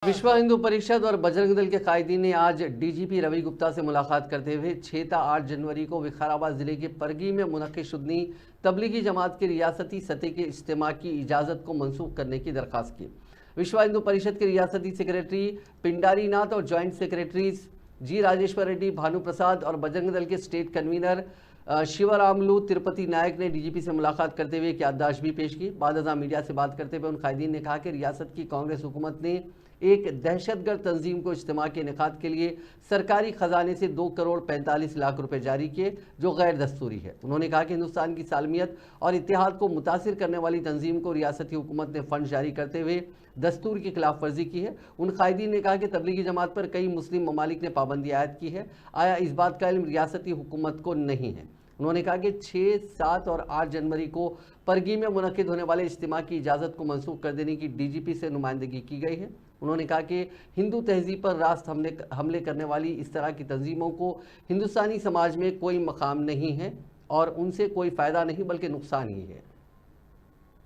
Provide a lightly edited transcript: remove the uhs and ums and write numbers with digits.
विश्व हिंदू परिषद और बजरंग दल के कायदीन ने आज डीजीपी रवि गुप्ता से मुलाकात करते हुए 6 से 8 जनवरी को विकाराबाद जिले के परगी में मुनक्किद तबलीगी जमात के रियासती सतह के इज्तिमा की इजाज़त को मनसूख करने की दरख्वास्त की। विश्व हिंदू परिषद के रियासती सेक्रेटरी पिंडारी नाथ और ज्वाइंट सेक्रेटरीज जी राजेश्वर रेड्डी, भानु प्रसाद और बजरंग दल के स्टेट कन्वीनर शिवरामलू तिरुपति नायक ने डीजीपी से मुलाकात करते हुए एक याददाश्त भी पेश की। बाद मीडिया से बात करते हुए उन कायदीन ने कहा कि रियासत की कांग्रेस हुकूमत ने एक दहशतगर्द तंजीम को इज्तिमा के इनेकाद के लिए सरकारी खजाने से 2 करोड़ 45 लाख रुपए जारी किए, जो गैर दस्तूरी है। उन्होंने कहा कि हिंदुस्तान की सालमियत और इत्तेहाद को मुतासिर करने वाली तंजीम को रियासती हुकूमत ने फंड जारी करते हुए दस्तूर की खिलाफ वर्जी की है। उन कायदीन ने कहा कि तबलीगी जमात पर कई मुस्लिम ममालिक ने पाबंदी आयद की है, आया इस बात का इल्म रियासती हुकूमत को नहीं है। उन्होंने कहा कि 6, 7 और 8 जनवरी को परगी में मुनक्किद होने वाले इज्तिमा की इजाज़त को मनसूख कर देने की डीजीपी से नुमाइंदगी की गई है। उन्होंने कहा कि हिंदू तहजीब पर रास्त हमले करने वाली इस तरह की तंजीमों को हिंदुस्तानी समाज में कोई मकाम नहीं है और उनसे कोई फ़ायदा नहीं बल्कि नुकसान ही है।